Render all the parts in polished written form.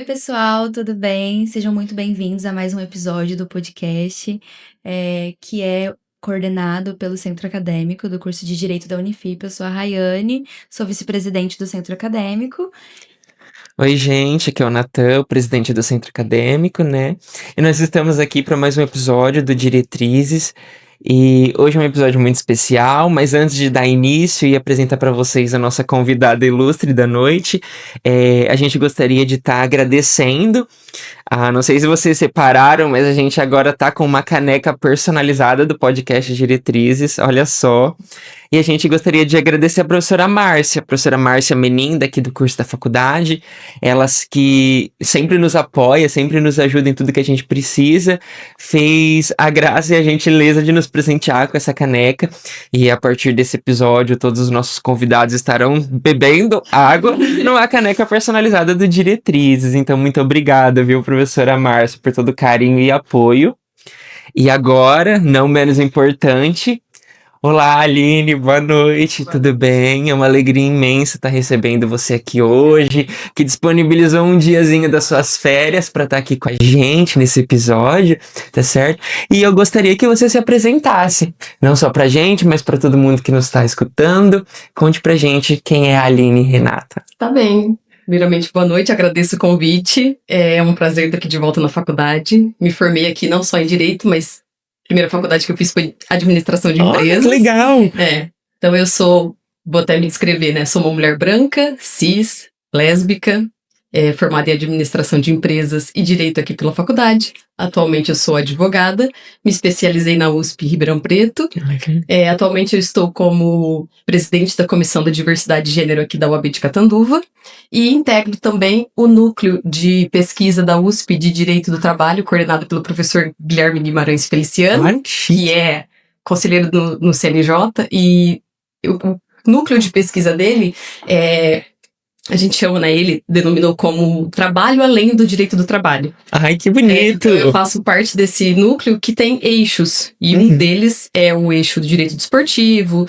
pessoal, tudo bem? Sejam muito bem-vindos a mais um episódio do podcast, que é coordenado pelo Centro Acadêmico do curso de Direito da Unifip. Eu sou a Rayane, sou vice-presidente do Centro Acadêmico. Oi, gente, aqui é o Natan, o presidente do Centro Acadêmico, né? E nós estamos aqui para mais um episódio do Diretrizes. E hoje é um episódio muito especial, mas antes de dar início e apresentar para vocês a nossa convidada ilustre da noite, a gente gostaria de estar agradecendo. Não sei se vocês separaram, mas a gente agora tá com uma caneca personalizada do podcast Diretrizes, olha só. E a gente gostaria de agradecer a professora Márcia Menin, daqui do curso da faculdade, elas que sempre nos apoia, sempre nos ajuda em tudo que a gente precisa, fez a graça e a gentileza de nos presentear com essa caneca, e a partir desse episódio todos os nossos convidados estarão bebendo água numa caneca personalizada do Diretrizes. Então muito obrigada, viu, professora Márcia, por todo o carinho e apoio. E agora, não menos importante, olá, Aline, boa noite, tudo bem? É uma alegria imensa estar recebendo você aqui hoje, que disponibilizou um diazinho das suas férias para estar aqui com a gente nesse episódio, tá certo? E eu gostaria que você se apresentasse, não só pra gente, mas para todo mundo que nos está escutando. Conte pra gente quem é a Aline Renata. Tá bem. Primeiramente, boa noite, agradeço o convite. É um prazer estar aqui de volta na faculdade. Me formei aqui não só em Direito, mas a primeira faculdade que eu fiz foi Administração de Empresas. Que legal! Então eu vou até me descrever, né? Sou uma mulher branca, cis, lésbica, formada em Administração de Empresas e Direito aqui pela faculdade. Atualmente eu sou advogada, me especializei na USP Ribeirão Preto. Atualmente eu estou como presidente da Comissão da Diversidade de Gênero aqui da UAB de Catanduva e integro também o núcleo de pesquisa da USP de Direito do Trabalho, coordenado pelo professor Guilherme Guimarães Feliciano, que é conselheiro no CNJ, e o núcleo de pesquisa dele a gente chama, né, ele denominou como trabalho além do direito do trabalho. Ai, que bonito! Então eu faço parte desse núcleo que tem eixos, e um deles é o eixo do direito desportivo,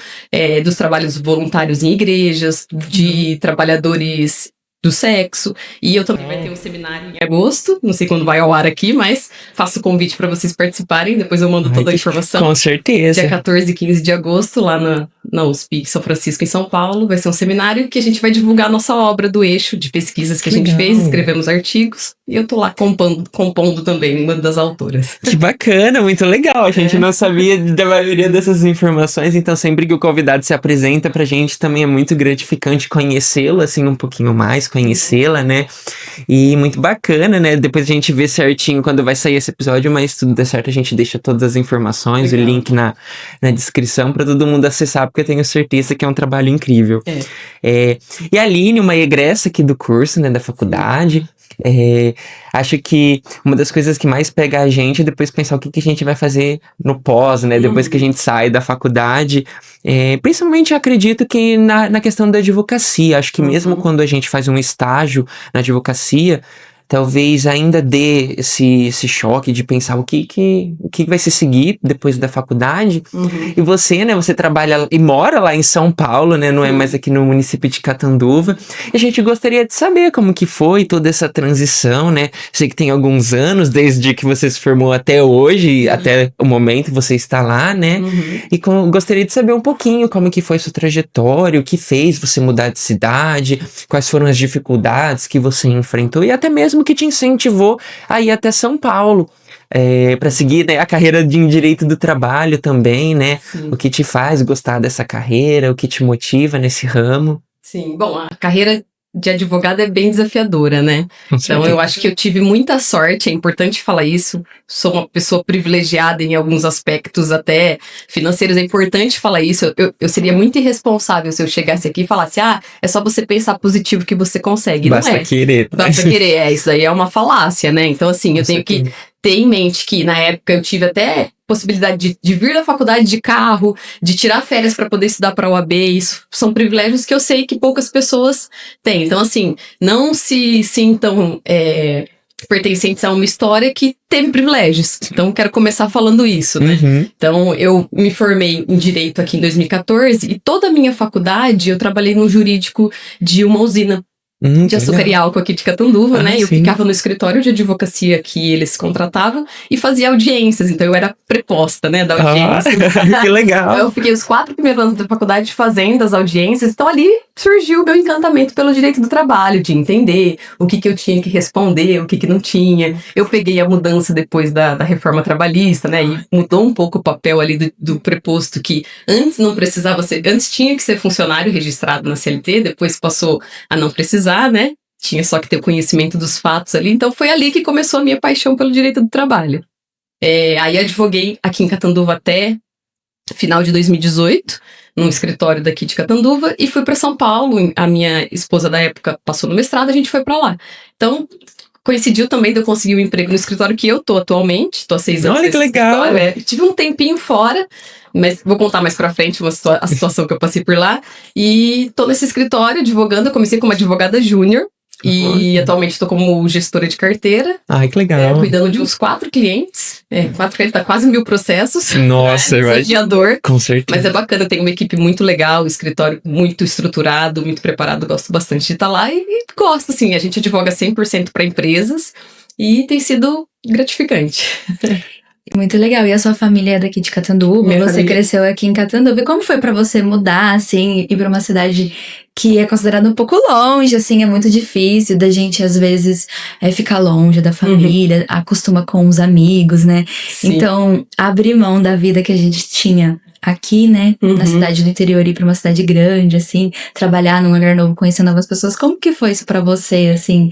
dos trabalhos voluntários em igrejas, de trabalhadores do sexo, e eu também vai ter um seminário em agosto, não sei quando vai ao ar aqui, mas faço o convite para vocês participarem, depois eu mando toda a informação. Com certeza. Dia 14 e 15 de agosto, lá na USP São Francisco, em São Paulo, vai ser um seminário que a gente vai divulgar a nossa obra do eixo de pesquisas que a gente fez, escrevemos artigos, e eu tô lá compondo também, uma das autoras. Que bacana, muito legal, a gente não sabia da maioria dessas informações, então sempre que o convidado se apresenta pra gente também é muito gratificante conhecê-lo, assim, um pouquinho mais, conhecê-la, né? E muito bacana, né? Depois a gente vê certinho quando vai sair esse episódio, mas tudo der certo, a gente deixa todas as informações, legal, o link na descrição pra todo mundo acessar, porque eu tenho certeza que é um trabalho incrível. E a Aline, uma egressa aqui do curso, né, da faculdade. Acho que uma das coisas que mais pega a gente é depois pensar o que a gente vai fazer no pós, né? Depois que a gente sai da faculdade. Principalmente acredito que na questão da advocacia. Acho que mesmo quando a gente faz um estágio na advocacia, talvez ainda dê esse choque de pensar o que vai se seguir depois da faculdade. E você, né, você trabalha e mora lá em São Paulo, né, não é mais aqui no município de Catanduva. E a gente gostaria de saber como que foi toda essa transição, né? Sei que tem alguns anos, desde que você se formou até hoje, até o momento você está lá, né? E gostaria de saber um pouquinho como que foi sua trajetória, o que fez você mudar de cidade, quais foram as dificuldades que você enfrentou e até mesmo que te incentivou a ir até São Paulo, para seguir, né, a carreira de direito do trabalho também, né? Sim. O que te faz gostar dessa carreira, o que te motiva nesse ramo. Sim, bom, a carreira de advogada é bem desafiadora, né? Então eu acho que eu tive muita sorte, é importante falar isso. Sou uma pessoa privilegiada em alguns aspectos, até financeiros, é importante falar isso. Eu seria muito irresponsável se eu chegasse aqui e falasse, é só você pensar positivo que você consegue. Basta querer. Basta querer, isso daí é uma falácia, né? Então assim, eu tenho que ter em mente que na época eu tive até possibilidade de vir da faculdade de carro, de tirar férias para poder estudar para a UAB, isso são privilégios que eu sei que poucas pessoas têm. Então, assim, não se sintam pertencentes a uma história que teve privilégios. Então, quero começar falando isso, né? Então, eu me formei em Direito aqui em 2014 e toda a minha faculdade eu trabalhei no jurídico de uma usina. de açúcar e álcool aqui de Catanduva, né? Eu sim. ficava no escritório de advocacia que eles contratavam e fazia audiências. Então eu era preposta, né, da audiência. Que legal. Eu fiquei os 4 primeiros anos da faculdade fazendo as audiências. Então ali surgiu o meu encantamento pelo direito do trabalho, de entender o que eu tinha que responder, o que não tinha. Eu peguei a mudança depois da reforma trabalhista, né? E mudou um pouco o papel ali do preposto, que antes não precisava ser, antes tinha que ser funcionário registrado na CLT, depois passou a não precisar, né? Tinha só que ter o conhecimento dos fatos ali. Então foi ali que começou a minha paixão pelo direito do trabalho. Aí advoguei aqui em Catanduva até final de 2018, num escritório daqui de Catanduva, e fui para São Paulo. A minha esposa da época passou no mestrado, a gente foi para lá. Então coincidiu também de eu conseguir um emprego no escritório que eu tô atualmente. Tô há 6 anos. Olha que legal! Tive um tempinho fora, mas vou contar mais pra frente a situação que eu passei por lá. E tô nesse escritório advogando. Eu comecei como advogada júnior. E atualmente estou como gestora de carteira. Ai, que legal. Cuidando de uns 4 clientes. 4 clientes, tá quase 1000 processos. Nossa, desafiador. Com certeza. Mas é bacana, tem uma equipe muito legal, escritório muito estruturado, muito preparado. Gosto bastante de estar lá e gosto, assim. A gente advoga 100% para empresas e tem sido gratificante. Muito legal. E a sua família é daqui de Catanduva? Minha Você família... cresceu aqui em Catanduva. E como foi pra você mudar, assim, ir pra uma cidade que é considerada um pouco longe, assim, é muito difícil da gente, às vezes, ficar longe da família, acostuma com os amigos, né? Sim. Então, abrir mão da vida que a gente tinha aqui, né, na cidade do interior, ir pra uma cidade grande, assim, trabalhar num lugar novo, conhecer novas pessoas. Como que foi isso pra você, assim?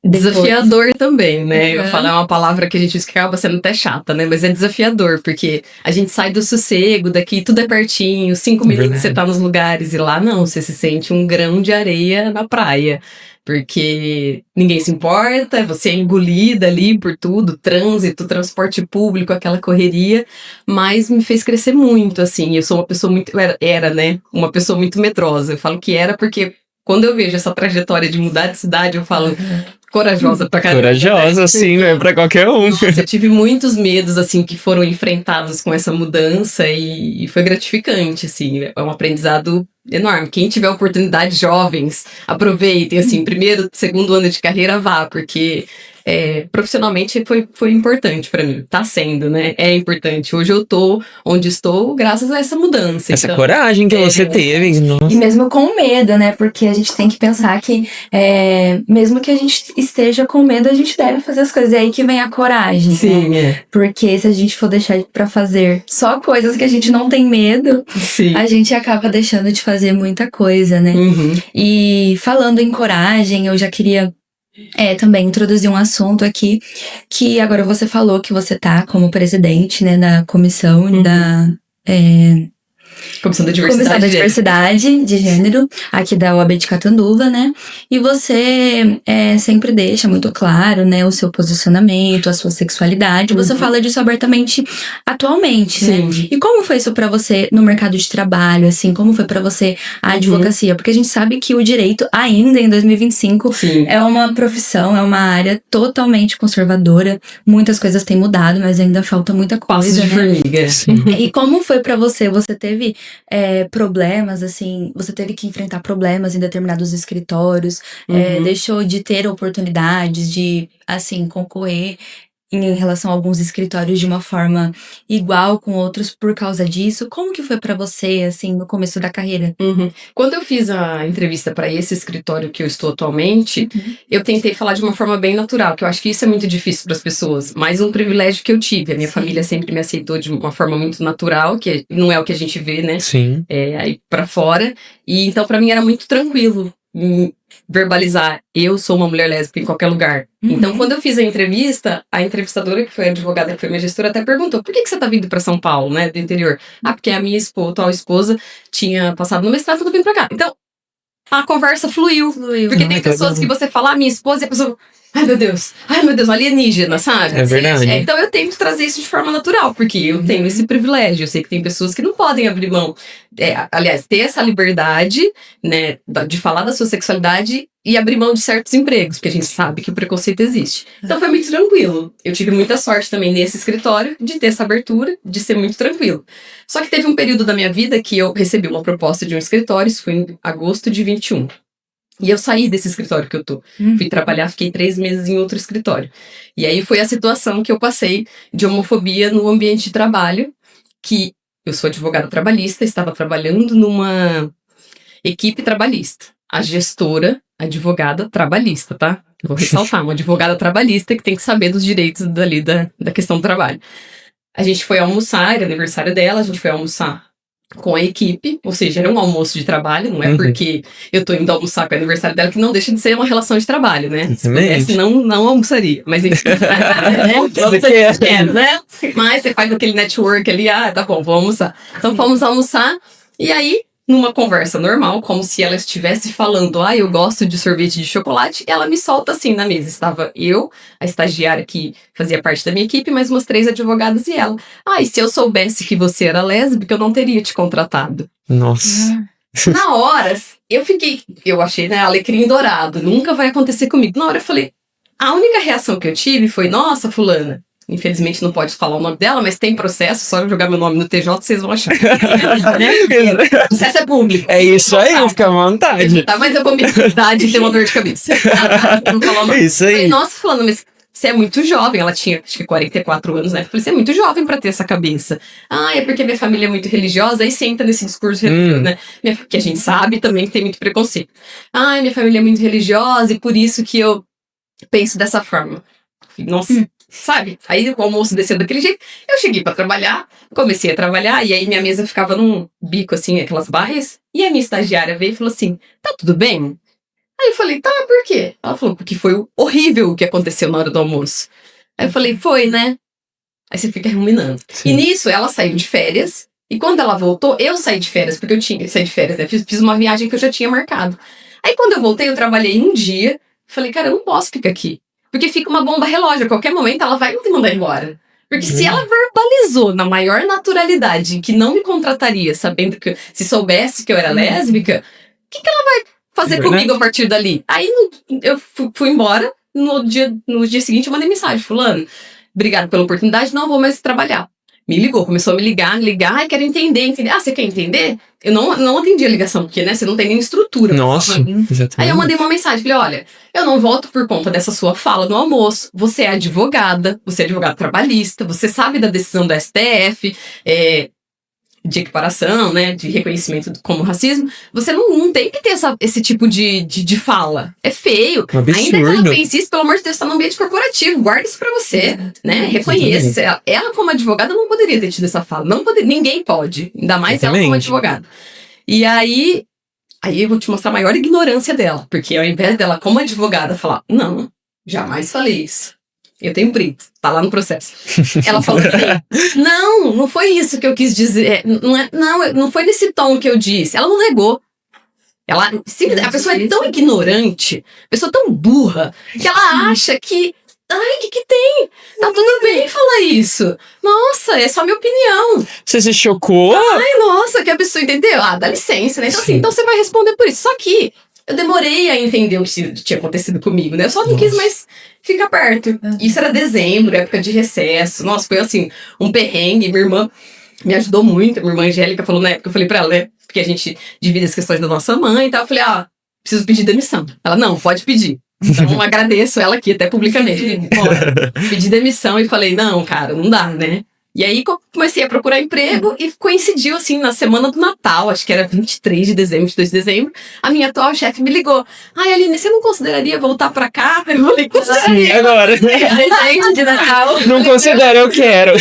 Desafiador também, né? Eu falo, é uma palavra que a gente diz que acaba sendo até chata, né? Mas é desafiador, porque a gente sai do sossego, daqui tudo é pertinho, 5 minutos você tá nos lugares, e lá não, você se sente um grão de areia na praia. Porque ninguém se importa, você é engolida ali por tudo, trânsito, transporte público, aquela correria, mas me fez crescer muito, assim. Eu sou uma pessoa muito, era, né? Uma pessoa muito medrosa. Eu falo que era porque quando eu vejo essa trajetória de mudar de cidade, eu falo... Corajosa pra caramba. Corajosa, sim, não é pra qualquer um. Nossa, eu tive muitos medos, assim, que foram enfrentados com essa mudança e foi gratificante, assim. É um aprendizado enorme. Quem tiver oportunidade, jovens, aproveitem, assim, primeiro, segundo ano de carreira, vá, porque... profissionalmente foi importante pra mim, tá sendo, né? É importante. Hoje eu tô onde estou graças a essa mudança. Essa coragem que você teve. Nossa. E mesmo com medo, né? Porque a gente tem que pensar que mesmo que a gente esteja com medo, a gente deve fazer as coisas. É aí que vem a coragem. Sim, né? Porque se a gente for deixar pra fazer só coisas que a gente não tem medo, sim, a gente acaba deixando de fazer muita coisa, né? E falando em coragem, eu já queria também introduzir um assunto aqui, que agora você falou que você tá como presidente, né, da comissão da... Comissão da Diversidade de Gênero, aqui da OAB de Catanduva, né? E você sempre deixa muito claro, né, o seu posicionamento, a sua sexualidade. Você fala disso abertamente atualmente, sim, né? E como foi isso pra você no mercado de trabalho, assim? Como foi pra você a advocacia? Porque a gente sabe que o direito, ainda em 2025, sim, é uma profissão, é uma área totalmente conservadora. Muitas coisas têm mudado, mas ainda falta muita coisa, passos de formiga. Sim. E como foi pra você? Você teve problemas, assim, você teve que enfrentar problemas em determinados escritórios, deixou de ter oportunidades de, assim, concorrer em relação a alguns escritórios de uma forma igual com outros por causa disso? Como que foi pra você, assim, no começo da carreira? Quando eu fiz a entrevista para esse escritório que eu estou atualmente, eu tentei falar de uma forma bem natural, que eu acho que isso é muito difícil para as pessoas, mas um privilégio que eu tive. A minha família sempre me aceitou de uma forma muito natural, que não é o que a gente vê, né? Sim. Aí para fora. E então para mim era muito tranquilo verbalizar, eu sou uma mulher lésbica em qualquer lugar. Então, quando eu fiz a entrevista, a entrevistadora, que foi a advogada, que foi minha gestora, até perguntou, por que você tá vindo pra São Paulo, né, do interior? Porque a minha atual esposa tinha passado no mestrado, tudo vindo pra cá. Então, a conversa fluiu. Porque tem pessoas que você fala, minha esposa, e a pessoa... Ai, meu Deus, alienígena, sabe? É verdade. Então eu tento trazer isso de forma natural, porque eu tenho esse privilégio. Eu sei que tem pessoas que não podem abrir mão, aliás, ter essa liberdade, né, de falar da sua sexualidade e abrir mão de certos empregos, porque a gente sabe que o preconceito existe. Então foi muito tranquilo. Eu tive muita sorte também nesse escritório de ter essa abertura, de ser muito tranquilo. Só que teve um período da minha vida que eu recebi uma proposta de um escritório, isso foi em agosto de 21. E eu saí desse escritório que eu tô. Fui trabalhar, fiquei 3 meses em outro escritório. E aí foi a situação que eu passei de homofobia no ambiente de trabalho, que eu sou advogada trabalhista, estava trabalhando numa equipe trabalhista. A gestora, advogada trabalhista, tá? Vou ressaltar, uma advogada trabalhista que tem que saber dos direitos dali da questão do trabalho. A gente foi almoçar, era aniversário dela, a gente foi almoçar com a equipe, ou seja, era um almoço de trabalho, não é porque eu tô indo almoçar com o aniversário dela que não deixa de ser uma relação de trabalho, né? Se pudesse, não almoçaria, mas enfim, né? Mas você faz aquele network ali, tá bom, vou almoçar. Então fomos almoçar, e aí, numa conversa normal, como se ela estivesse falando, eu gosto de sorvete de chocolate, ela me solta assim na mesa. Estava eu, a estagiária que fazia parte da minha equipe, mais umas 3 advogadas e ela. E se eu soubesse que você era lésbica, eu não teria te contratado. Nossa. Na hora, eu achei, né, alecrim dourado, nunca vai acontecer comigo. Na hora eu falei, a única reação que eu tive foi, nossa, fulana, infelizmente não pode falar o nome dela, mas tem processo, só jogar meu nome no TJ, vocês vão achar. O processo é público. É isso aí, fica à vontade. Tá, mas eu comi idade e tenho uma dor de cabeça. Não falar o nome. É isso aí. Falei, nossa, falando, mas você é muito jovem. Ela tinha, acho que 44 anos, né? Eu falei, você é muito jovem pra ter essa cabeça. É porque minha família é muito religiosa, aí você entra nesse discurso religioso, né? Que a gente sabe também que tem muito preconceito. Minha família é muito religiosa e por isso que eu penso dessa forma. Nossa, sabe? Aí o almoço desceu daquele jeito. Eu cheguei pra trabalhar, comecei a trabalhar, e aí minha mesa ficava num bico, assim, aquelas baias. E a minha estagiária veio e falou assim, tá tudo bem? Aí eu falei, tá, por quê? Ela falou, porque foi horrível o que aconteceu na hora do almoço. Aí eu falei, foi, né? Aí você fica ruminando. Sim. E nisso, ela saiu de férias, e quando ela voltou, eu saí de férias, porque eu saí de férias, né? Fiz uma viagem que eu já tinha marcado. Aí quando eu voltei, eu trabalhei um dia, falei, cara, eu não posso ficar aqui. Porque fica uma bomba relógio, a qualquer momento ela vai me mandar embora. Porque se ela verbalizou na maior naturalidade que não me contrataria, sabendo que se soubesse que eu era lésbica, o que ela vai fazer comigo a partir dali? Aí eu fui embora, no dia seguinte eu mandei mensagem, fulano, obrigado pela oportunidade, não vou mais trabalhar. Me ligou, começou a me ligar, quero entender. Você quer entender? Eu não atendi a ligação, porque, né, você não tem nem estrutura. Nossa, exatamente. Aí eu mandei uma mensagem, falei, olha, eu não volto por conta dessa sua fala no almoço, você é advogada trabalhista, você sabe da decisão do STF, de equiparação, né, de reconhecimento como racismo, você não tem que ter esse tipo de fala. É feio. Um absurdo. Ainda que ela pense isso, pelo amor de Deus, tá no ambiente corporativo, guarda isso pra você, né, reconheça. Ela como advogada não poderia ter tido essa fala, ninguém pode, ainda mais ela como advogada. E aí eu vou te mostrar a maior ignorância dela, porque ao invés dela como advogada falar, não, jamais falei isso. Eu tenho print, tá lá no processo. Ela falou assim, não foi isso que eu quis dizer, não foi nesse tom que eu disse. Ela não negou. A pessoa é tão ignorante, a pessoa tão burra, que ela acha que, o que tem? Tá tudo bem falar isso. Nossa, é só minha opinião. Você se chocou? Nossa, que absurdo, entendeu? Dá licença, né? Então assim, então você vai responder por isso. Só que eu demorei a entender o que tinha acontecido comigo, né? Eu só não quis mais ficar perto. Isso era dezembro, época de recesso. Nossa, foi assim, um perrengue. Minha irmã me ajudou muito. Minha irmã Angélica falou na época, eu falei pra ela, né? Porque a gente divide as questões da nossa mãe e tal. Eu falei, preciso pedir demissão. Ela, não, pode pedir. Então, agradeço ela aqui, até publicamente. Pedi demissão e falei, não, cara, não dá, né? E aí comecei a procurar emprego e coincidiu assim na semana do Natal, acho que era 23 de dezembro, 22 de dezembro, a minha atual chefe me ligou. Aline, você não consideraria voltar pra cá? Eu falei, consideraria. Sim, agora. Presente de Natal. Não considero, eu quero.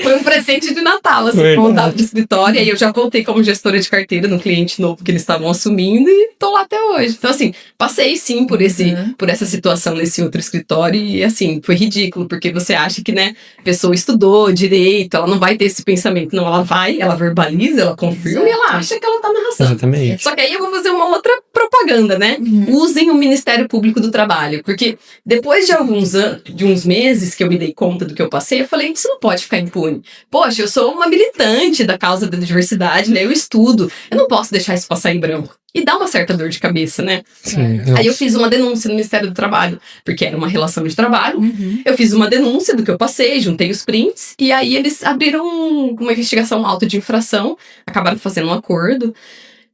Foi um presente de Natal, assim, voltar pro escritório. E aí eu já voltei como gestora de carteira no cliente novo que eles estavam assumindo e tô lá até hoje. Então assim, passei sim por essa situação nesse outro escritório e assim, foi ridículo, porque você acha que, né, a pessoa estudou direito, ela não vai ter esse pensamento. Não, ela verbaliza, ela confirma e ela acha que ela tá na razão. Exatamente. Só que aí eu vou fazer uma outra propaganda, né? Usem o Ministério Público do Trabalho, porque depois de uns meses que eu me dei conta do que eu passei, eu falei, isso não pode ficar impune. Poxa, eu sou uma militante da causa da diversidade, né? Eu estudo, eu não posso deixar isso passar em branco. E dá uma certa dor de cabeça, né? Sim, aí eu fiz uma denúncia no Ministério do Trabalho, porque era uma relação de trabalho. Eu fiz uma denúncia do que eu passei, juntei os prints, e aí eles abriram uma investigação auto de infração, acabaram fazendo um acordo.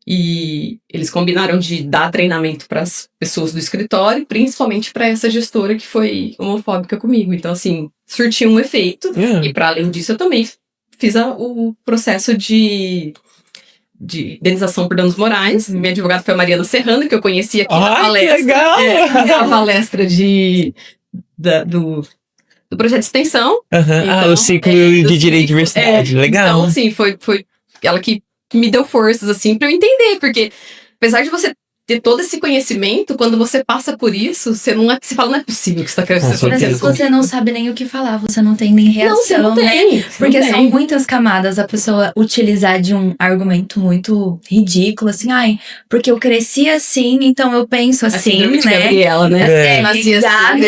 E eles combinaram de dar treinamento para as pessoas do escritório, principalmente para essa gestora que foi homofóbica comigo. Então, assim, surtiu um efeito. E para além disso, eu também fiz o processo de indenização por danos morais. Minha advogada foi a Mariana Serrano, que eu conheci aqui na palestra. Que legal! A palestra do projeto de extensão. Então, o ciclo de direito e diversidade. Legal. Então, assim, foi ela que me deu forças, assim, pra eu entender. Porque, apesar de você ter todo esse conhecimento, quando você passa por isso, você fala, não é possível que você tá querendo Às vezes você não sabe nem o que falar, você não tem nem reação, não, você não tem, né? Porque são muitas camadas a pessoa utilizar de um argumento muito ridículo, assim, ai, porque eu cresci assim, então eu penso assim, né? Gabriela, né?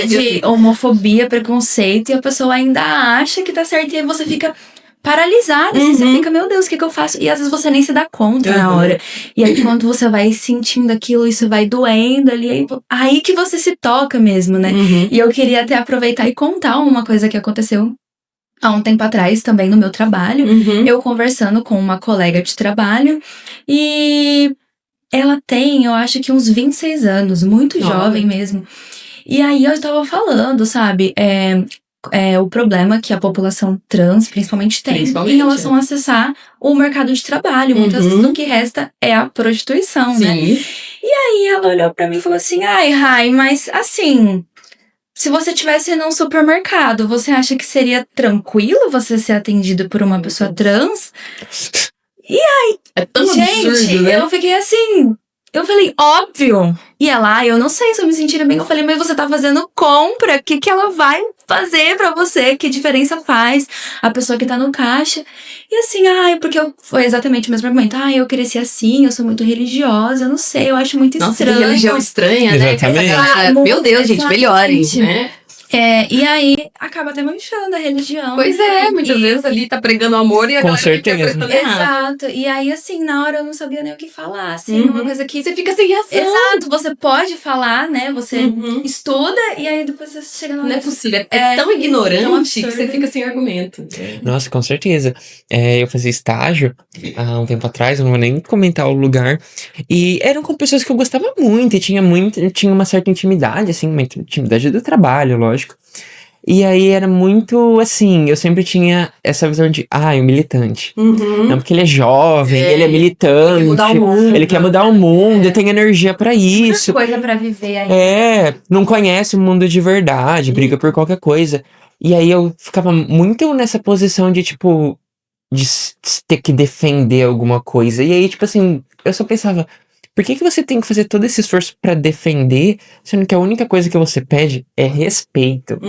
De homofobia, preconceito, e a pessoa ainda acha que tá certo, e aí você fica paralisada, assim, você fica, meu Deus, o que eu faço? E às vezes você nem se dá conta na hora. E aí quando você vai sentindo aquilo, isso vai doendo ali, aí que você se toca mesmo, né? E eu queria até aproveitar e contar uma coisa que aconteceu há um tempo atrás, também no meu trabalho. Eu conversando com uma colega de trabalho, e ela tem, eu acho que uns 26 anos, muito jovem mesmo. E aí eu tava falando, sabe, o problema que a população trans, principalmente tem em relação a acessar o mercado de trabalho. Muitas vezes o que resta é a prostituição, né? E aí ela olhou pra mim e falou assim, ai, Rai, mas assim, se você estivesse num supermercado, você acha que seria tranquilo você ser atendido por uma pessoa trans? E aí, é tão gente, absurdo, né? Eu fiquei assim... Eu falei, óbvio. E ela, eu não sei se eu me sentiria bem. Eu falei, mas você tá fazendo compra. O que ela vai fazer pra você? Que diferença faz? A pessoa que tá no caixa. E assim, porque foi exatamente o mesmo argumento. Eu cresci assim, eu sou muito religiosa. Eu não sei, eu acho muito estranho. Nossa, que religião estranha, né? Exatamente. Meu Deus, gente, melhorem, né? E aí acaba até manchando a religião. Pois é, muitas vezes ali tá pregando amor e a galera tá interpretando errado. Exato. E aí, assim, na hora eu não sabia nem o que falar, assim, uma coisa que... Você fica sem reação. Exato, você pode falar, né, você estuda e aí depois você chega na hora... Não é possível, é tão ignorante que você fica sem argumento. Nossa, com certeza. Eu fazia estágio há um tempo atrás, eu não vou nem comentar o lugar, e eram com pessoas que eu gostava muito, e tinha uma certa intimidade, assim, uma intimidade do trabalho, lógico. E aí era muito, assim, eu sempre tinha essa visão de, o militante. Não, porque ele é jovem, ele é militante. Ele quer mudar o mundo. Ele quer mudar o mundo, tem energia pra isso. Coisa pra viver aí. Não conhece o mundo de verdade, briga por qualquer coisa. E aí eu ficava muito nessa posição de, tipo, de ter que defender alguma coisa. E aí, tipo assim, eu só pensava... Por que você tem que fazer todo esse esforço pra defender, sendo que a única coisa que você pede é respeito?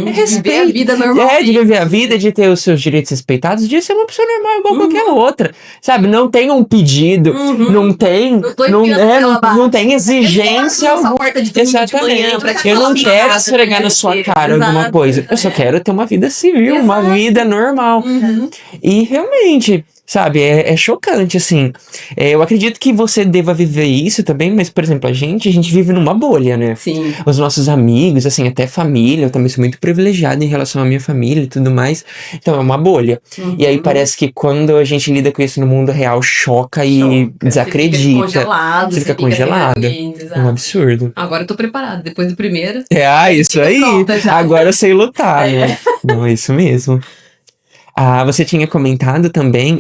É respeito. Viver a vida normal. De viver a vida, de ter os seus direitos respeitados, de ser uma pessoa normal igual qualquer outra. Sabe? Não tem um pedido, não tem exigência alguma. Exatamente. Eu não quero esfregar na sua cara alguma coisa. Eu só quero ter uma vida civil, uma vida normal. E realmente... Sabe, é chocante, assim. Eu acredito que você deva viver isso também, mas, por exemplo, a gente vive numa bolha, né? Sim. Os nossos amigos, assim, até família, eu também sou muito privilegiado em relação à minha família e tudo mais. Então, é uma bolha. E aí parece que quando a gente lida com isso no mundo real, choca e desacredita. Você fica congelado. É um absurdo. Agora eu tô preparada, depois do primeiro. Isso aí. Agora eu sei lutar, né? Não, é isso mesmo. Você tinha comentado também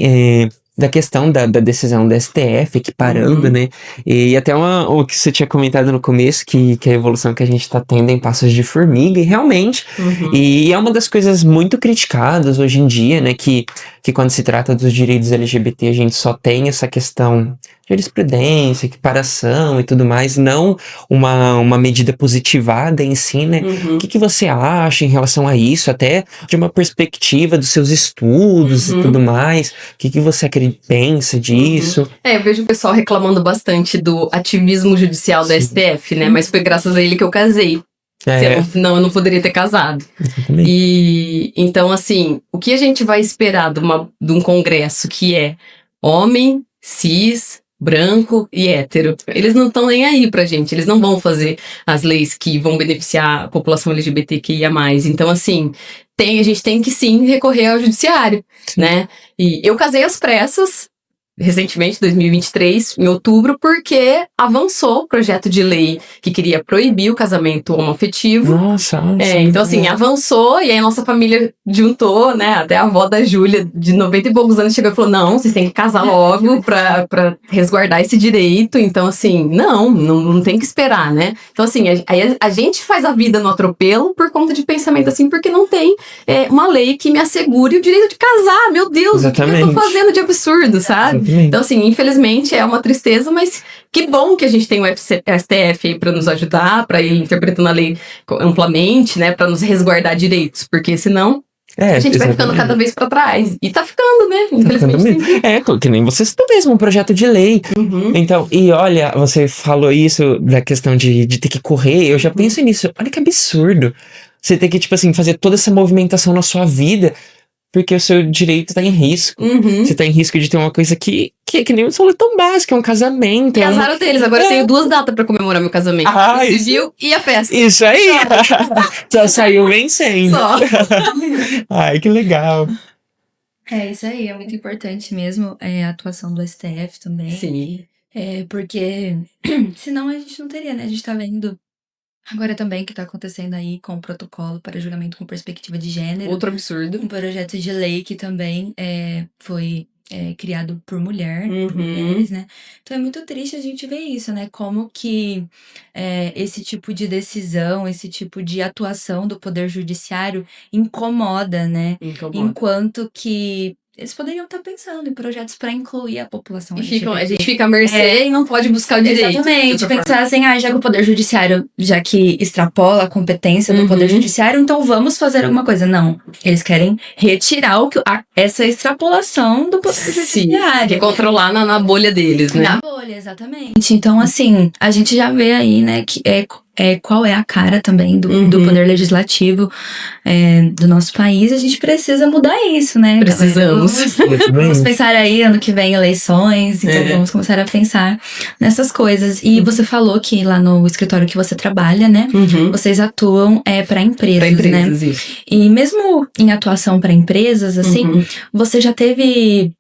da questão da decisão da STF equiparando, né? E até o que você tinha comentado no começo, que a evolução que a gente tá tendo em passos de formiga, e realmente. E é uma das coisas muito criticadas hoje em dia, né? Que quando se trata dos direitos LGBT, a gente só tem essa questão de jurisprudência, equiparação e tudo mais, não uma medida positivada em si, né? O que você acha em relação a isso, até de uma perspectiva dos seus estudos e tudo mais? O que você pensa disso? Eu vejo o pessoal reclamando bastante do ativismo judicial da STF, né? Mas foi graças a ele que eu casei. Eu não poderia ter casado. Exatamente. E então, assim, o que a gente vai esperar de um congresso que é homem, cis, branco e hétero? Eles não estão nem aí pra gente, eles não vão fazer as leis que vão beneficiar a população LGBTQIA+. Então, assim, a gente tem que sim recorrer ao judiciário, né? E eu casei às pressas, recentemente, 2023, em outubro, porque avançou o projeto de lei que queria proibir o casamento homoafetivo. Nossa. Então assim, avançou e aí a nossa família juntou, né, até a avó da Júlia, de 90 e poucos anos, chegou e falou, não, vocês têm que casar logo pra resguardar esse direito. Então assim, não tem que esperar, né? Então assim, a gente faz a vida no atropelo por conta de pensamento assim, porque não tem uma lei que me assegure o direito de casar. Meu Deus, Exatamente. o que eu tô fazendo de absurdo, sabe? Exatamente. Então assim, infelizmente é uma tristeza, mas que bom que a gente tem o STF aí pra nos ajudar, pra ir interpretando a lei amplamente, né, pra nos resguardar direitos, porque senão a gente vai ficando cada vez pra trás. E tá ficando, né? Infelizmente. Que nem você citou mesmo, um projeto de lei. Então, e olha, você falou isso da questão de ter que correr, eu já penso nisso. Olha que absurdo. Você ter que, tipo assim, fazer toda essa movimentação na sua vida, porque o seu direito tá em risco. Você tá em risco de ter uma coisa que nem você falou, tão básica, é um casamento. E azar deles. Agora eu tenho 2 datas pra comemorar meu casamento. O civil e a festa. Isso aí! Só saiu vencendo. Só. Ai, que legal. É isso aí, é muito importante mesmo a atuação do STF também. Sim. Porque senão a gente não teria, né? A gente tá vendo agora também o que tá acontecendo aí com o protocolo para julgamento com perspectiva de gênero. Outro absurdo. Um projeto de lei que também foi criado por mulheres, né? Então é muito triste a gente ver isso, né? Como que esse tipo de decisão, esse tipo de atuação do Poder Judiciário incomoda, né? Enquanto que eles poderiam estar pensando em projetos para incluir a população. A gente fica à mercê e não pode buscar o direito. Exatamente. Pensar assim, já que o Poder Judiciário, já que extrapola a competência do Poder Judiciário, então vamos fazer alguma coisa. Não. Eles querem retirar essa extrapolação do Poder Judiciário. Que controlar na bolha deles, né? Na bolha, exatamente. Então, assim, a gente já vê aí, né, que qual é a cara também do Poder Legislativo do nosso país. A gente precisa mudar isso, né? Precisamos. Vamos pensar aí, ano que vem, eleições. Então vamos começar a pensar nessas coisas. E você falou que lá no escritório que você trabalha, né? Vocês atuam para empresas, né? Isso. E mesmo em atuação para empresas, assim, você já teve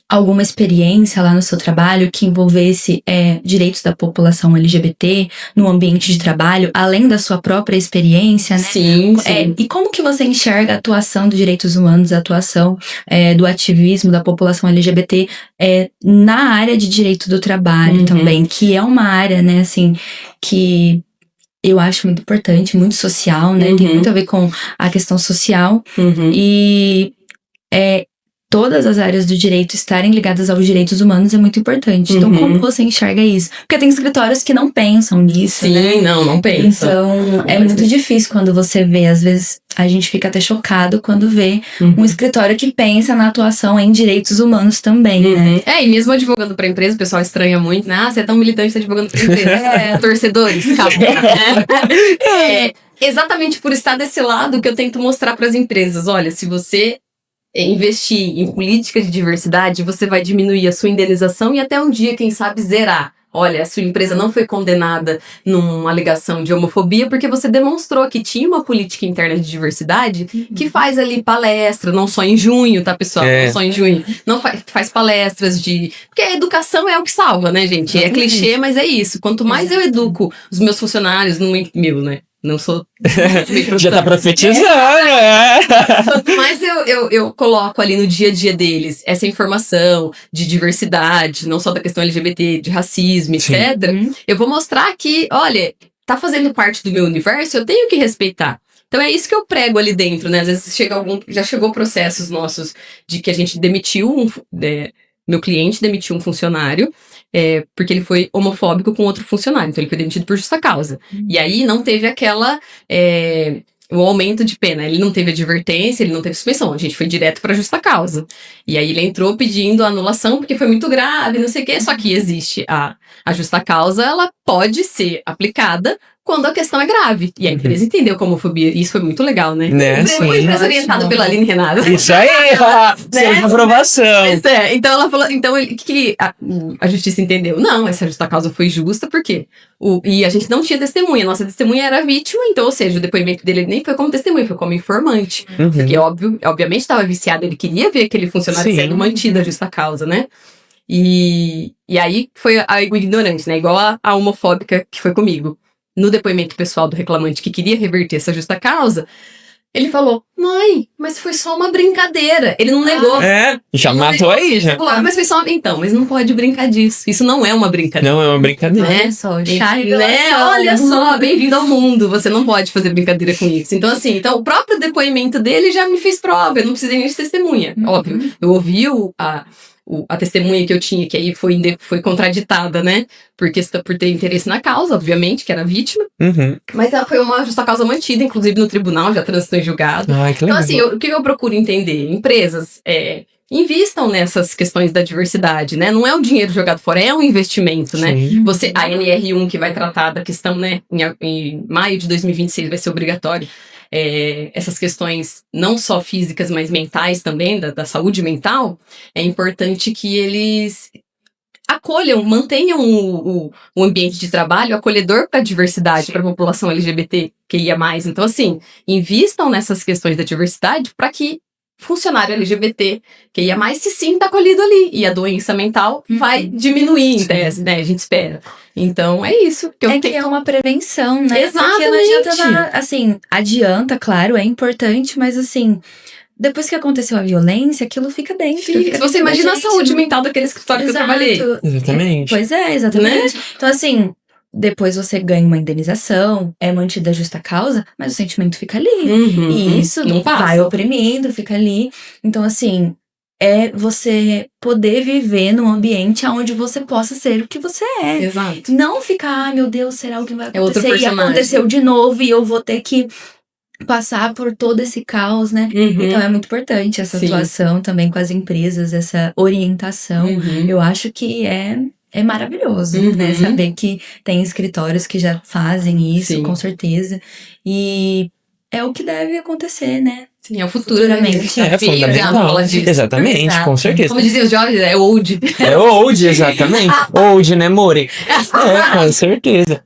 alguma experiência lá no seu trabalho que envolvesse direitos da população LGBT no ambiente de trabalho, além da sua própria experiência, né? Sim. E como que você enxerga a atuação dos direitos humanos, a atuação do ativismo da população LGBT na área de direito do trabalho também, que é uma área, né, assim, que eu acho muito importante, muito social, né? Tem muito a ver com a questão social. E todas as áreas do direito estarem ligadas aos direitos humanos é muito importante. Então, como você enxerga isso? Porque tem escritórios que não pensam nisso, né? Sim, não pensam. Então, é muito difícil quando você vê. Às vezes, a gente fica até chocado quando vê um escritório que pensa na atuação em direitos humanos também, né? E mesmo advogando pra empresa, o pessoal estranha muito, né? Você é tão militante, tá advogando pra empresa. Torcedores, calma. Exatamente por estar desse lado que eu tento mostrar pras empresas. Olha, se você investir em política de diversidade, você vai diminuir a sua indenização e até um dia, quem sabe, zerar. Olha, a sua empresa não foi condenada numa alegação de homofobia porque você demonstrou que tinha uma política interna de diversidade que faz ali palestra, não só em junho, tá, pessoal? Não só em junho. Não faz palestras Porque a educação é o que salva, né, gente? É clichê, mas é isso. Quanto mais eu educo os meus funcionários, né? Não sou... Já tá profetizando, Quanto mais eu coloco ali no dia a dia deles essa informação de diversidade, não só da questão LGBT, de racismo, etc., eu vou mostrar que, olha, tá fazendo parte do meu universo, eu tenho que respeitar. Então é isso que eu prego ali dentro, né? Às vezes já chegou processos nossos de que a gente demitiu meu cliente demitiu um funcionário porque ele foi homofóbico com outro funcionário. Então ele foi demitido por justa causa. E aí não teve o aumento de pena. Ele não teve advertência, ele não teve suspensão. A gente foi direto para justa causa. E aí ele entrou pedindo a anulação porque foi muito grave, não sei o quê. Só que existe a justa causa, ela pode ser aplicada quando a questão é grave. E a empresa entendeu como homofobia. E isso foi muito legal, né? Foi uma empresa orientada pela Aline Renata. Isso aí, sem aprovação. Então ela falou, que a justiça entendeu? Não, essa justa causa foi justa, por quê? E a gente não tinha testemunha, nossa testemunha era vítima, então, ou seja, o depoimento dele nem foi como testemunha, foi como informante. Porque, obviamente, estava viciado, ele queria ver aquele funcionário sendo mantido a justa causa, né? E aí foi o ignorante, né? Igual a homofóbica que foi comigo. No depoimento pessoal do reclamante que queria reverter essa justa causa, ele falou, mãe, mas foi só uma brincadeira. Ele não negou. Já Ele não matou negou. aí, já. Ele falou, mas foi só uma... Então, mas não pode brincar disso. Isso não é uma brincadeira. Não é uma brincadeira. Né? Olha só, Né? Olha só, bem-vindo ao mundo. Você não pode fazer brincadeira com isso. Então, assim, o próprio depoimento dele já me fez prova. Eu não precisei nem de testemunha. Óbvio. Eu ouvi a testemunha que eu tinha, que aí foi contraditada, né? Por ter interesse na causa, obviamente, que era a vítima. Uhum. Mas ela foi uma justa causa mantida, inclusive no tribunal, já transitou em julgado. Ai, que legal. Então, assim, o que eu procuro entender? Empresas invistam nessas questões da diversidade, né? Não é um dinheiro jogado fora, é um investimento, né? Sim. A NR1, que vai tratar da questão, né? Em maio de 2026 vai ser obrigatório. Essas questões não só físicas, mas mentais também, da saúde mental, é importante que eles acolham, mantenham o ambiente de trabalho acolhedor para a diversidade, para a população LGBTQIA+. Então, assim, invistam nessas questões da diversidade para que funcionário LGBTQIA+, se sinta acolhido ali. E a doença mental vai diminuir, em tese, né? A gente espera. Então, é isso. Que é uma prevenção, né? Exatamente. Porque não adianta, assim, adianta, claro, é importante, mas assim, depois que aconteceu a violência, aquilo fica dentro. Se você imagina a saúde mental daquele escritório que eu trabalhei. Exatamente. Pois é, exatamente. Né? Então, assim, depois você ganha uma indenização, é mantida a justa causa, mas o sentimento fica ali. E isso não passa. Vai oprimindo, fica ali. Então, assim, é você poder viver num ambiente onde você possa ser o que você é. Exato. Não ficar, meu Deus, será o que vai acontecer? Outro personagem. E aconteceu de novo e eu vou ter que passar por todo esse caus, né? Então é muito importante essa atuação também com as empresas, essa orientação. Eu acho que é maravilhoso, né? Saber que tem escritórios que já fazem isso, com certeza. E é o que deve acontecer, né? Sim, é o futuramente. É fundamental. Exatamente, com certeza. Como dizia o Jorge, é old. É old, exatamente. Old, né, More? Com certeza.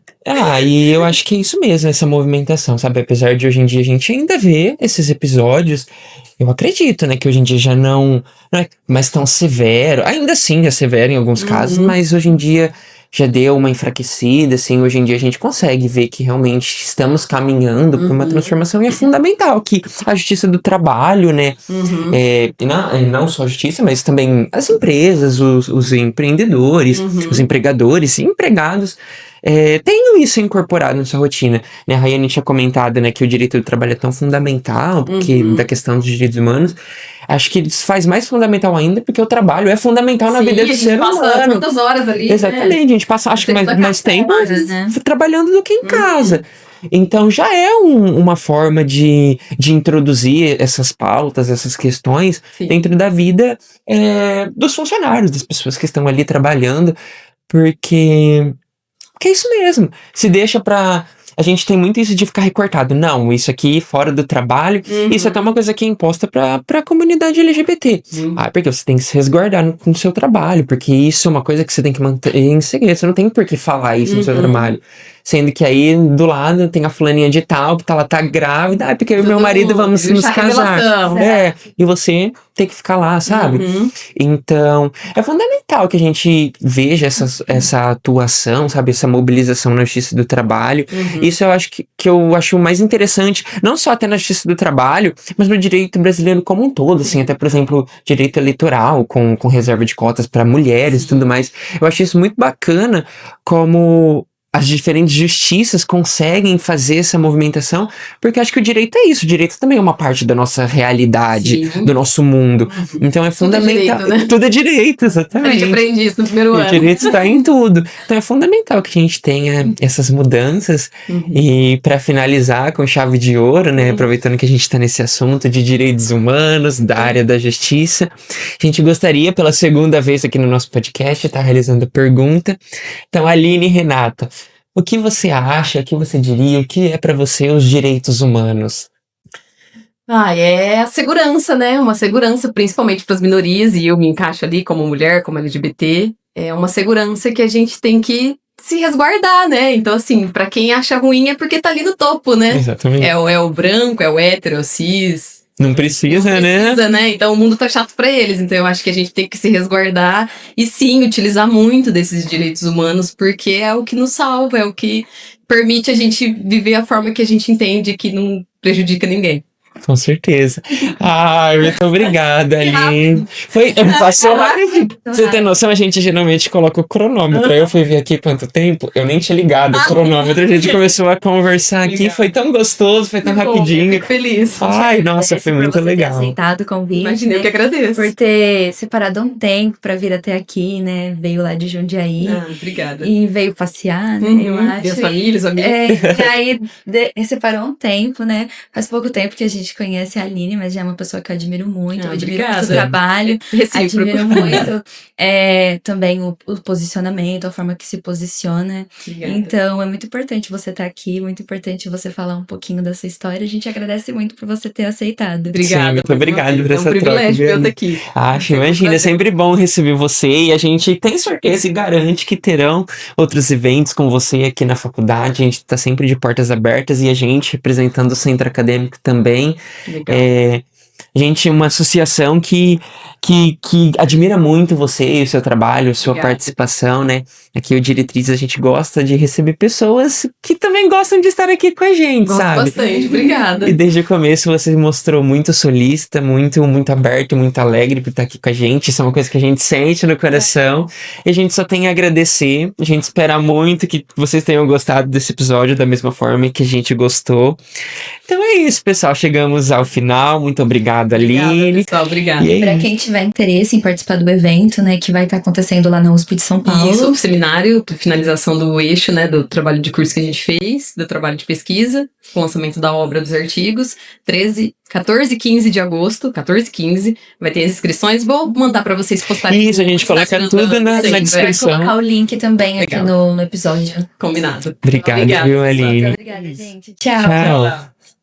E eu acho que é isso mesmo, essa movimentação, sabe? Apesar de hoje em dia a gente ainda ver esses episódios, eu acredito, né, que hoje em dia já não é mais tão severo. Ainda assim é severo em alguns casos, mas hoje em dia já deu uma enfraquecida, assim, hoje em dia a gente consegue ver que realmente estamos caminhando para uma transformação e é fundamental que a justiça do trabalho, né, não só a justiça, mas também as empresas, os empreendedores, os empregadores e empregados tenham isso incorporado na sua rotina, né? A Rayane tinha comentado, né, que o direito do trabalho é tão fundamental, porque da questão dos direitos humanos, acho que isso faz mais fundamental ainda, porque o trabalho é fundamental na vida do ser humano. Quantas horas ali, exatamente, a gente passa, acho que mais tempo trabalhando do que em casa. Então já é uma forma de introduzir essas pautas, essas questões dentro da vida dos funcionários, das pessoas que estão ali trabalhando, porque é isso mesmo. Se deixa pra... A gente tem muito isso de ficar recortado. Não, isso aqui fora do trabalho, isso é até uma coisa que é imposta pra comunidade LGBT. Porque você tem que se resguardar no seu trabalho, porque isso é uma coisa que você tem que manter em segredo. Você não tem por que falar isso no seu trabalho. Sendo que aí, do lado, tem a fulaninha de tal, que ela tá grávida, porque eu e meu marido vamos nos casar. E você tem que ficar lá, sabe? Então, é fundamental que a gente veja essa atuação, sabe? Essa mobilização na justiça do trabalho. Isso eu acho que eu acho mais interessante, não só até na justiça do trabalho, mas no direito brasileiro como um todo, assim, até, por exemplo, direito eleitoral, com reserva de cotas para mulheres e tudo mais. Eu acho isso muito bacana, como as diferentes justiças conseguem fazer essa movimentação, porque acho que o direito é isso, o direito também é uma parte da nossa realidade, do nosso mundo. Então é fundamental. Tudo é direito, né? Tudo é direito, exatamente. A gente aprende isso no primeiro ano. O direito está em tudo. Então é fundamental que a gente tenha essas mudanças. E para finalizar com chave de ouro, né, aproveitando que a gente está nesse assunto de direitos humanos, da área da justiça, a gente gostaria, pela segunda vez aqui no nosso podcast, estar realizando a pergunta. Então, Aline e Renata, o que você acha, o que você diria, o que é para você os direitos humanos? É a segurança, né? Uma segurança, principalmente para as minorias, e eu me encaixo ali como mulher, como LGBT. É uma segurança que a gente tem que se resguardar, né? Então, assim, para quem acha ruim é porque tá ali no topo, né? Exatamente. É o branco, é o hétero, é o cis, Não precisa, Não né? precisa, né? Então o mundo tá chato pra eles. Então eu acho que a gente tem que se resguardar e sim utilizar muito desses direitos humanos, porque é o que nos salva, é o que permite a gente viver a forma que a gente entende que não prejudica ninguém. Com certeza. Ai, muito obrigado, Aline. Passou rápido. Você tem noção? A gente geralmente coloca o cronômetro. Aí eu fui ver aqui quanto tempo. Eu nem tinha ligado o cronômetro. A gente começou a conversar aqui. Legal. Foi tão gostoso, foi tão Que bom, rapidinho. fico feliz. Ai, nossa, foi Por muito você ter legal. aceitado o convite, Imagina, eu né? que agradeço. Por ter separado um tempo pra vir até aqui, né? Veio lá de Jundiaí Obrigada. e veio passear, né? Eu acho. Minhas famílias, amigos. E aí separou um tempo, né? Faz pouco tempo que a gente conhece a Aline, mas já é uma pessoa que eu admiro muito. Eu admiro Obrigada. muito o trabalho. Recíproco. Admiro muito também o posicionamento, a forma que se posiciona. Obrigada. Então, é muito importante você estar aqui, muito importante você falar um pouquinho da sua história. A gente agradece muito por você ter aceitado. Obrigada. Sim, muito obrigado por É essa um privilégio troca, eu estar aqui. Acho, imagina, é sempre bom receber você e a gente tem certeza e garante que terão outros eventos com você aqui na faculdade. A gente tá sempre de portas abertas e a gente representando o centro acadêmico também. Legal. A gente é uma associação que admira muito você e o seu trabalho, sua Obrigada. participação, né? Aqui o Diretrizes a gente gosta de receber pessoas que também gostam de estar aqui com a gente, Gosto sabe? bastante, obrigada. E desde o começo você mostrou muito solista, muito aberto, muito alegre por estar aqui com a gente. Isso é uma coisa que a gente sente no coração. E a gente só tem a agradecer. A gente espera muito que vocês tenham gostado desse episódio da mesma forma que a gente gostou. Então é isso, pessoal. Chegamos ao final. Muito obrigado, Aline. Obrigada, pessoal, obrigada. E Pra aí? quem tiver interesse em participar do evento, né, que vai estar acontecendo lá na USP de São Paulo. Isso, o seminário, finalização do eixo, né, do trabalho de curso que a gente fez, do trabalho de pesquisa, com o lançamento da obra dos artigos, 14 e 15 de agosto, 14 e 15, vai ter as inscrições, vou mandar pra vocês postarem. Isso, a gente coloca tudo na Vai descrição. colocar o link também aqui Legal. no episódio. Combinado. Obrigado, Obrigada, viu, pessoal. Aline? Obrigada, gente. Tchau. Tchau.